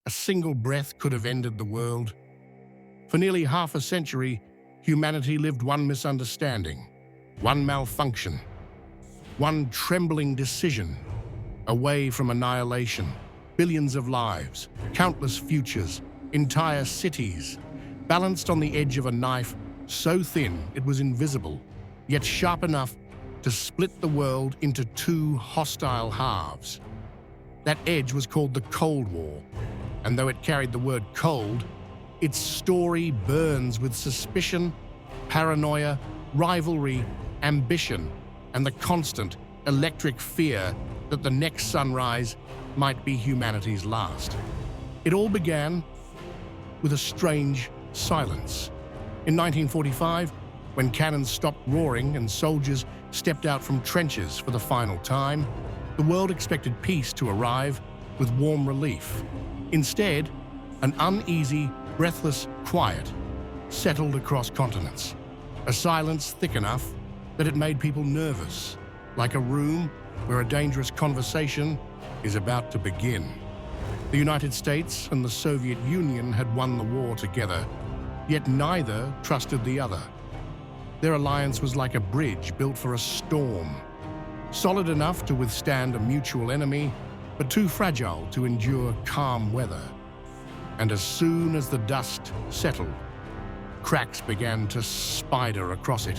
A single breath could have ended the world. For nearly half a century, humanity lived one misunderstanding, one malfunction, one trembling decision away from annihilation. Billions of lives, countless futures, entire cities, balanced on the edge of a knife so thin it was invisible, yet sharp enough to split the world into two hostile halves. That edge was called the Cold War, and though it carried the word cold, its story burns with suspicion, paranoia, rivalry, ambition, and the constant electric fear that the next sunrise might be humanity's last. It all began with a strange silence. In 1945, when cannons stopped roaring and soldiers stepped out from trenches for the final time, the world expected peace to arrive with warm relief. Instead, an uneasy, breathless quiet settled across continents. A silence thick enough that it made people nervous, like a room where a dangerous conversation is about to begin. The United States and the Soviet Union had won the war together, yet neither trusted the other. Their alliance was like a bridge built for a storm, solid enough to withstand a mutual enemy, but too fragile to endure calm weather. And as soon as the dust settled, cracks began to spider across it.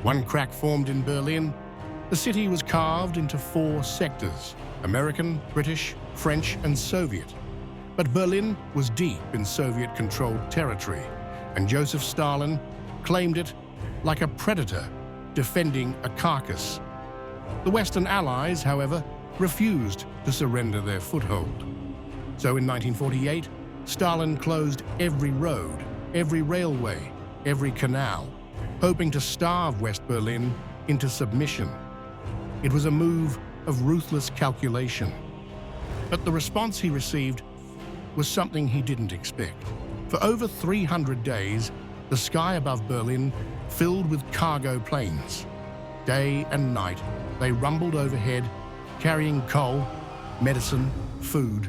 One crack formed in Berlin. The city was carved into 4 sectors: American, British, French, and Soviet. But Berlin was deep in Soviet-controlled territory, and Joseph Stalin claimed it like a predator defending a carcass. The Western Allies, however, refused to surrender their foothold. So in 1948, Stalin closed every road, every railway, every canal, hoping to starve West Berlin into submission. It was a move of ruthless calculation. But the response he received was something he didn't expect. For over 300 days, the sky above Berlin filled with cargo planes. Day and night, they rumbled overhead, carrying coal, medicine, food,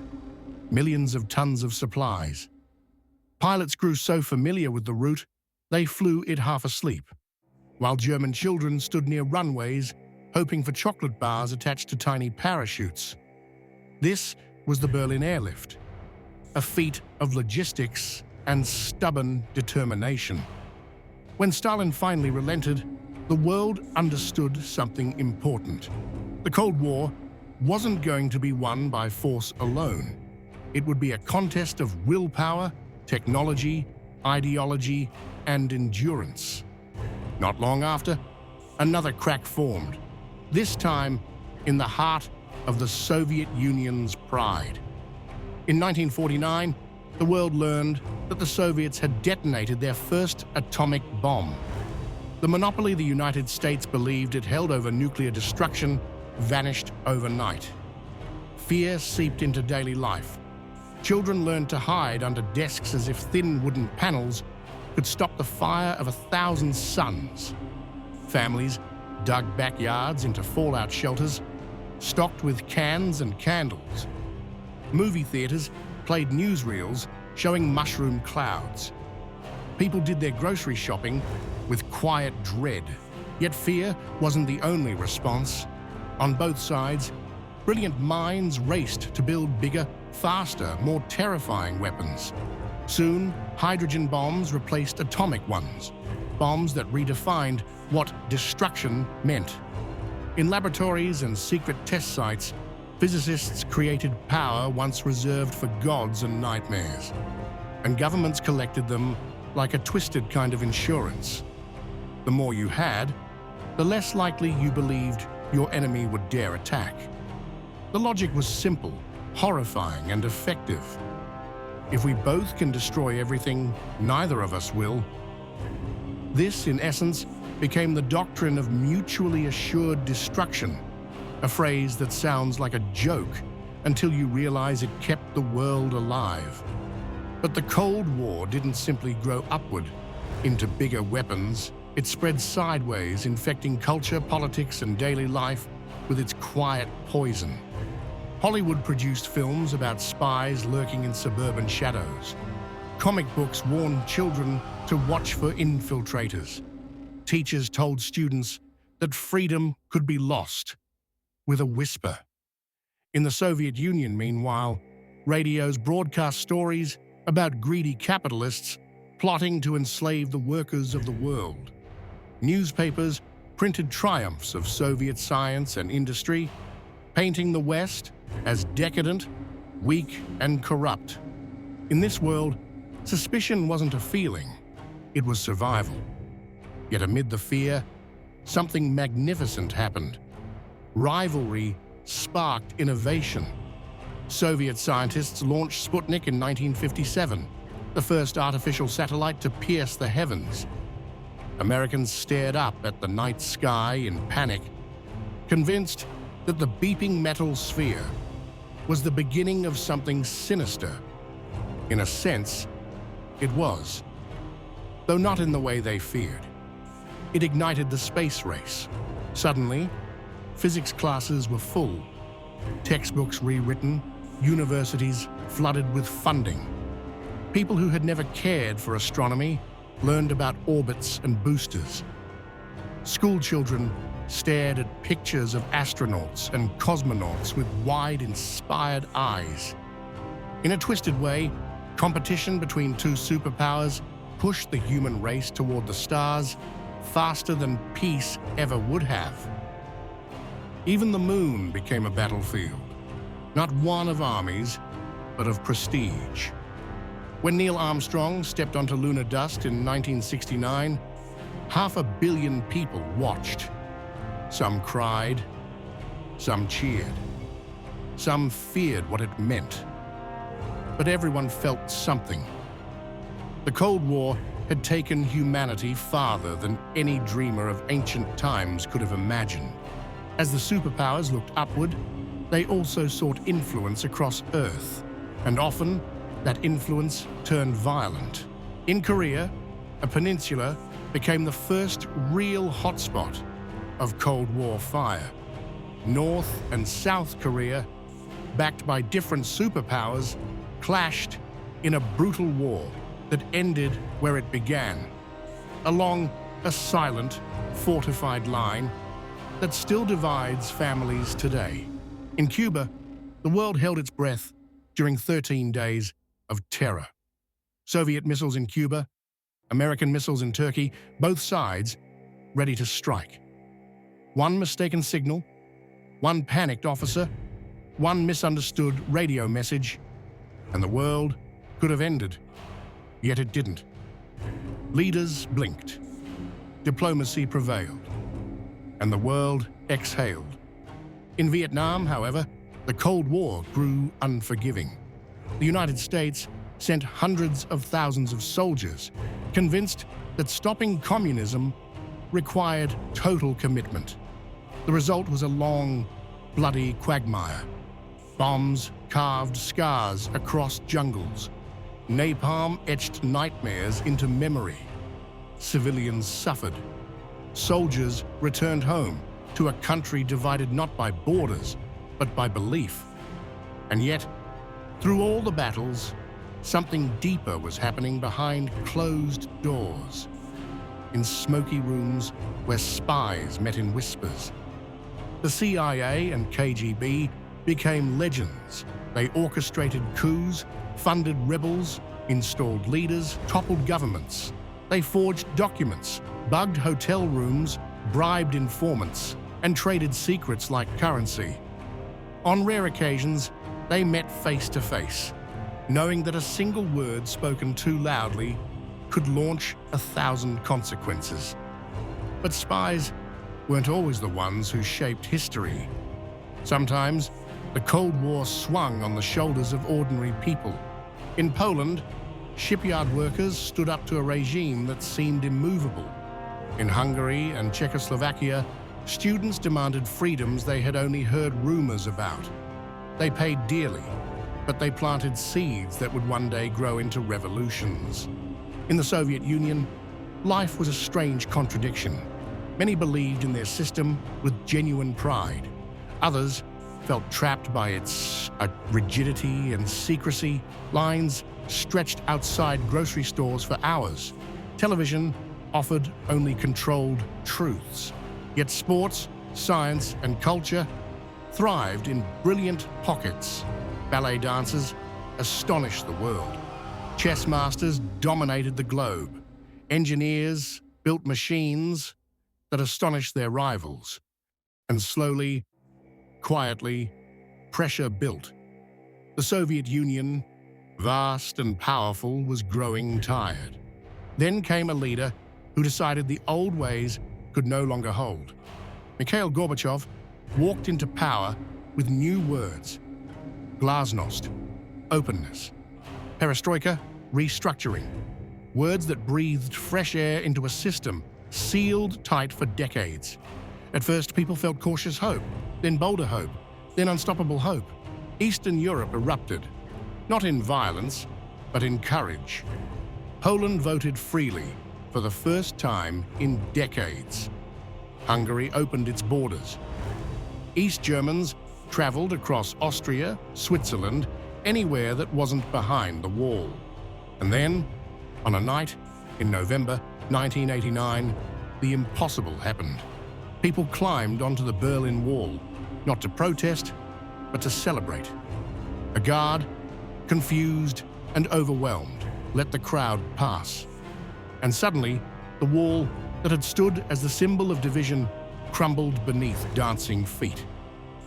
millions of tons of supplies. Pilots grew so familiar with the route, they flew it half asleep, while German children stood near runways, hoping for chocolate bars attached to tiny parachutes. This was the Berlin airlift, a feat of logistics and stubborn determination. When Stalin finally relented, the world understood something important. The Cold War wasn't going to be won by force alone. It would be a contest of willpower, technology, ideology, and endurance. Not long after, another crack formed, this time in the heart of the Soviet Union's pride. In 1949, the world learned that the Soviets had detonated their first atomic bomb. The monopoly the United States believed it held over nuclear destruction vanished overnight. Fear seeped into daily life. Children learned to hide under desks as if thin wooden panels could stop the fire of 1,000 suns. Families dug backyards into fallout shelters, stocked with cans and candles. Movie theaters played newsreels showing mushroom clouds. People did their grocery shopping with quiet dread. Yet fear wasn't the only response. On both sides, brilliant minds raced to build bigger, faster, more terrifying weapons. Soon, hydrogen bombs replaced atomic ones, bombs that redefined what destruction meant. In laboratories and secret test sites, physicists created power once reserved for gods and nightmares, and governments collected them like a twisted kind of insurance. The more you had, the less likely you believed your enemy would dare attack. The logic was simple, horrifying, and effective. If we both can destroy everything, neither of us will. This, in essence, became the doctrine of mutually assured destruction, a phrase that sounds like a joke until you realize it kept the world alive. But the Cold War didn't simply grow upward into bigger weapons. It spread sideways, infecting culture, politics, and daily life with its quiet poison. Hollywood produced films about spies lurking in suburban shadows. Comic books warned children to watch for infiltrators. Teachers told students that freedom could be lost with a whisper. In the Soviet Union, meanwhile, radios broadcast stories about greedy capitalists plotting to enslave the workers of the world. Newspapers printed triumphs of Soviet science and industry, painting the West as decadent, weak, and corrupt. In this world, suspicion wasn't a feeling, it was survival. Yet amid the fear, something magnificent happened. Rivalry sparked innovation. Soviet scientists launched Sputnik in 1957, the first artificial satellite to pierce the heavens. Americans stared up at the night sky in panic, convinced that the beeping metal sphere was the beginning of something sinister. In a sense, it was, though not in the way they feared. It ignited the space race. Suddenly, physics classes were full, textbooks rewritten, universities flooded with funding. People who had never cared for astronomy learned about orbits and boosters. School children stared at pictures of astronauts and cosmonauts with wide, inspired eyes. In a twisted way, competition between two superpowers pushed the human race toward the stars faster than peace ever would have. Even the moon became a battlefield, not one of armies, but of prestige. When Neil Armstrong stepped onto lunar dust in 1969, 500 million people watched. Some cried, some cheered, some feared what it meant. But everyone felt something. The Cold War had taken humanity farther than any dreamer of ancient times could have imagined. As the superpowers looked upward, they also sought influence across Earth, and often that influence turned violent. In Korea, a peninsula became the first real hotspot of Cold War fire. North and South Korea, backed by different superpowers, clashed in a brutal war that ended where it began, along a silent, fortified line that still divides families today. In Cuba, the world held its breath during 13 days of terror. Soviet missiles in Cuba, American missiles in Turkey, both sides ready to strike. One mistaken signal, one panicked officer, one misunderstood radio message, and the world could have ended. Yet it didn't. Leaders blinked. Diplomacy prevailed. And the world exhaled. In Vietnam, however, the Cold War grew unforgiving. The United States sent hundreds of thousands of soldiers, convinced that stopping communism required total commitment. The result was a long, bloody quagmire. Bombs carved scars across jungles. Napalm etched nightmares into memory. Civilians suffered. Soldiers returned home to a country divided not by borders, but by belief. And yet, through all the battles, something deeper was happening behind closed doors, in smoky rooms where spies met in whispers. The CIA and KGB became legends. They orchestrated coups, funded rebels, installed leaders, toppled governments. They forged documents, bugged hotel rooms, bribed informants, and traded secrets like currency. On rare occasions, they met face to face, knowing that a single word spoken too loudly could launch 1,000 consequences. But spies weren't always the ones who shaped history. Sometimes, the Cold War swung on the shoulders of ordinary people. In Poland, shipyard workers stood up to a regime that seemed immovable. In Hungary and Czechoslovakia, students demanded freedoms they had only heard rumors about. They paid dearly, but they planted seeds that would one day grow into revolutions. In the Soviet Union, life was a strange contradiction. Many believed in their system with genuine pride. Others felt trapped by its rigidity and secrecy. Lines stretched outside grocery stores for hours. Television offered only controlled truths. Yet sports, science, and culture thrived in brilliant pockets. Ballet dancers astonished the world. Chess masters dominated the globe. Engineers built machines that astonished their rivals. And slowly, quietly, pressure built. The Soviet Union, vast and powerful, was growing tired. Then came a leader who decided the old ways could no longer hold. Mikhail Gorbachev walked into power with new words: glasnost, openness; perestroika, restructuring. Words that breathed fresh air into a system sealed tight for decades. At first, people felt cautious hope, then bolder hope, then unstoppable hope. Eastern Europe erupted, not in violence, but in courage. Poland voted freely for the first time in decades. Hungary opened its borders. East Germans traveled across Austria, Switzerland, anywhere that wasn't behind the wall. And then, on a night in November 1989, the impossible happened. People climbed onto the Berlin Wall, not to protest, but to celebrate. A guard, confused and overwhelmed, let the crowd pass. And suddenly, the wall that had stood as the symbol of division crumbled beneath dancing feet.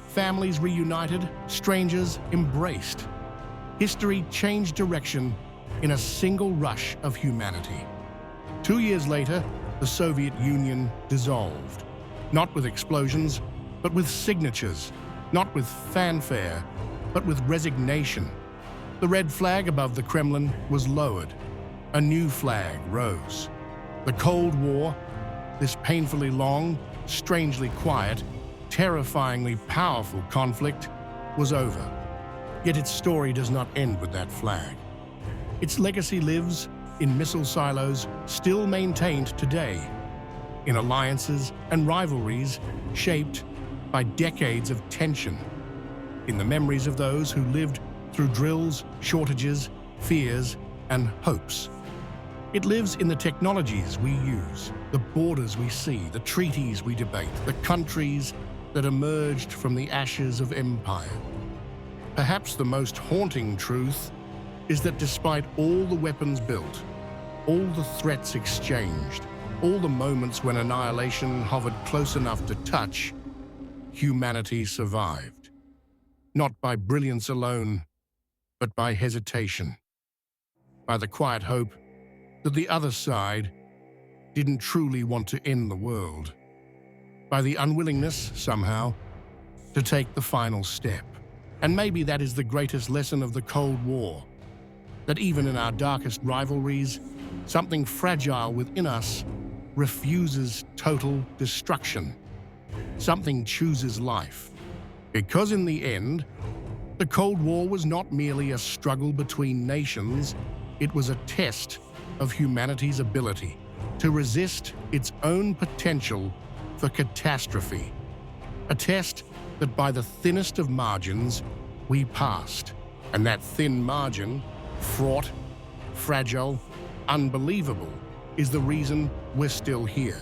Families reunited, strangers embraced. History changed direction in a single rush of humanity. 2 years later, the Soviet Union dissolved. Not with explosions, but with signatures. Not with fanfare, but with resignation. The red flag above the Kremlin was lowered. A new flag rose. The Cold War, this painfully long, strangely quiet, terrifyingly powerful conflict, was over. Yet its story does not end with that flag. Its legacy lives in missile silos still maintained today, in alliances and rivalries shaped by decades of tension, in the memories of those who lived through drills, shortages, fears, and hopes. It lives in the technologies we use, the borders we see, the treaties we debate, the countries that emerged from the ashes of empire. Perhaps the most haunting truth is that despite all the weapons built, all the threats exchanged, all the moments when annihilation hovered close enough to touch, humanity survived. Not by brilliance alone, but by hesitation. By the quiet hope that the other side didn't truly want to end the world. By the unwillingness, somehow, to take the final step. And maybe that is the greatest lesson of the Cold War, that even in our darkest rivalries, something fragile within us refuses total destruction. Something chooses life. Because in the end, the Cold War was not merely a struggle between nations, it was a test of humanity's ability to resist its own potential for catastrophe. A test that by the thinnest of margins, we passed. And that thin margin, fraught, fragile, unbelievable, is the reason we're still here.